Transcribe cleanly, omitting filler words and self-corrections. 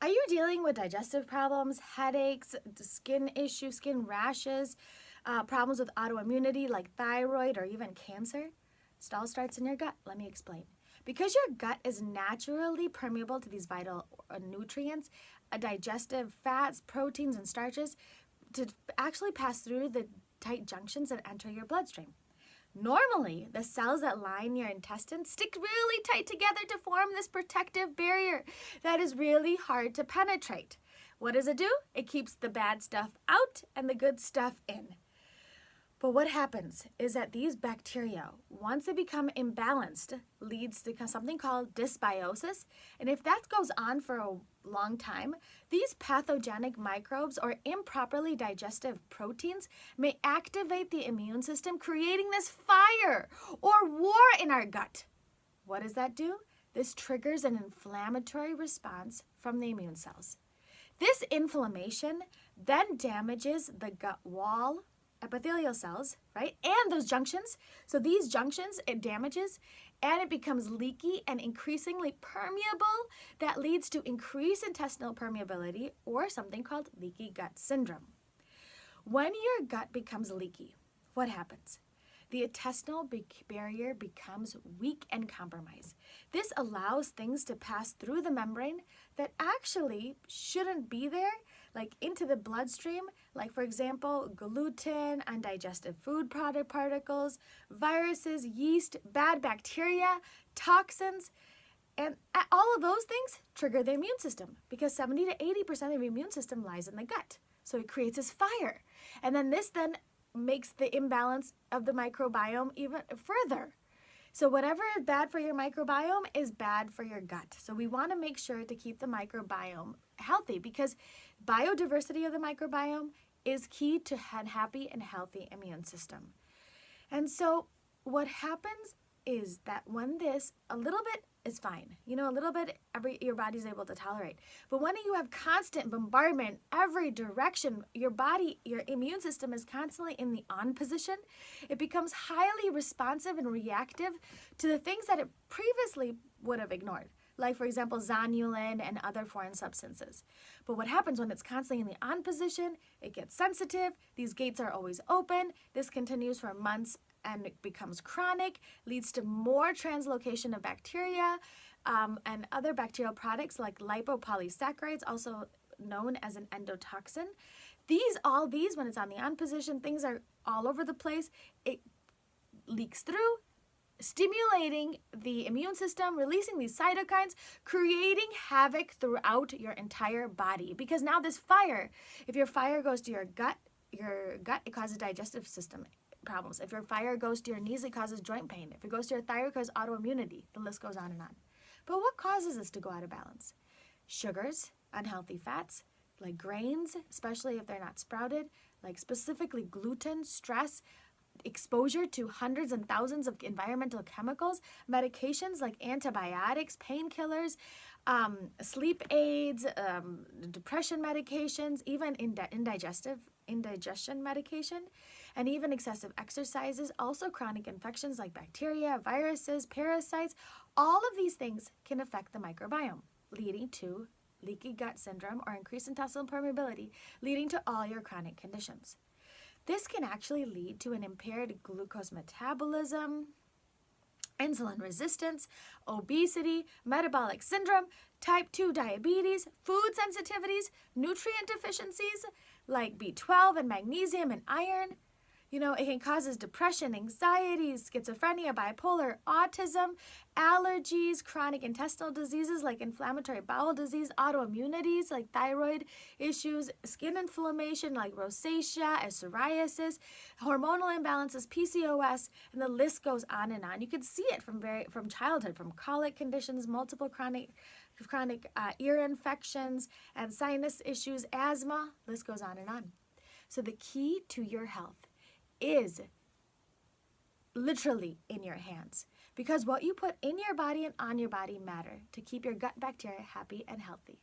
Are you dealing with digestive problems, headaches, skin issues, skin rashes, problems with autoimmunity like thyroid or even cancer? It all starts in your gut. Let me explain. Because your gut is naturally permeable to these vital nutrients, digestive fats, proteins, and starches to actually pass through the tight junctions and enter your bloodstream. Normally, the cells that line your intestines stick really tight together to form this protective barrier that is really hard to penetrate. What does it do? It keeps the bad stuff out and the good stuff in. But what happens is that these bacteria, once they become imbalanced, leads to something called dysbiosis. And if that goes on for a long time, these pathogenic microbes or improperly digestive proteins may activate the immune system, creating this fire or war in our gut. What does that do? This triggers an inflammatory response from the immune cells. This inflammation then damages the gut wall, epithelial cells, right? And those junctions. So these junctions, it damages and it becomes leaky and increasingly permeable. That leads to increased intestinal permeability or something called leaky gut syndrome. When your gut becomes leaky, what happens? The intestinal barrier becomes weak and compromised. This allows things to pass through the membrane that actually shouldn't be there, like into the bloodstream, like for example, gluten, undigested food product particles, viruses, yeast, bad bacteria, toxins, and all of those things trigger the immune system because 70 to 80% of the immune system lies in the gut. So it creates this fire. And then this makes the imbalance of the microbiome even further. So whatever is bad for your microbiome is bad for your gut. So we want to make sure to keep the microbiome healthy because biodiversity of the microbiome is key to a happy and healthy immune system. And so what happens is that when a little bit is fine, a little bit your body's able to tolerate. But when you have constant bombardment every direction, your immune system is constantly in the on position. It becomes highly responsive and reactive to the things that it previously would have ignored. Like, for example, zonulin and other foreign substances. But what happens when it's constantly in the on position, it gets sensitive, these gates are always open, this continues for months and it becomes chronic, leads to more translocation of bacteria and other bacterial products like lipopolysaccharides, also known as an endotoxin. All these, when it's on the on position, things are all over the place. It leaks through, stimulating the immune system, releasing these cytokines, creating havoc throughout your entire body. Because now this fire, if your fire goes to your gut, it causes digestive system problems. If your fire goes to your knees, it causes joint pain. If it goes to your thyroid, it causes autoimmunity. The list goes on and on. But what causes this to go out of balance? Sugars, unhealthy fats, like grains, especially if they're not sprouted, like specifically gluten, stress, exposure to hundreds and thousands of environmental chemicals, medications like antibiotics, painkillers, sleep aids, depression medications, even indigestion medication, and even excessive exercises, also chronic infections like bacteria, viruses, parasites. All of these things can affect the microbiome, leading to leaky gut syndrome or increased intestinal permeability, leading to all your chronic conditions. This can actually lead to an impaired glucose metabolism, insulin resistance, obesity, metabolic syndrome, type 2 diabetes, food sensitivities, nutrient deficiencies like B12 and magnesium and iron. It can cause depression, anxiety, schizophrenia, bipolar, autism, allergies, chronic intestinal diseases like inflammatory bowel disease, autoimmunities like thyroid issues, skin inflammation like rosacea and psoriasis, hormonal imbalances, PCOS, and the list goes on and on. You can see it from childhood, from colic conditions, multiple chronic ear infections, and sinus issues, asthma, list goes on and on. So the key to your health is literally in your hands because what you put in your body and on your body matter to keep your gut bacteria happy and healthy.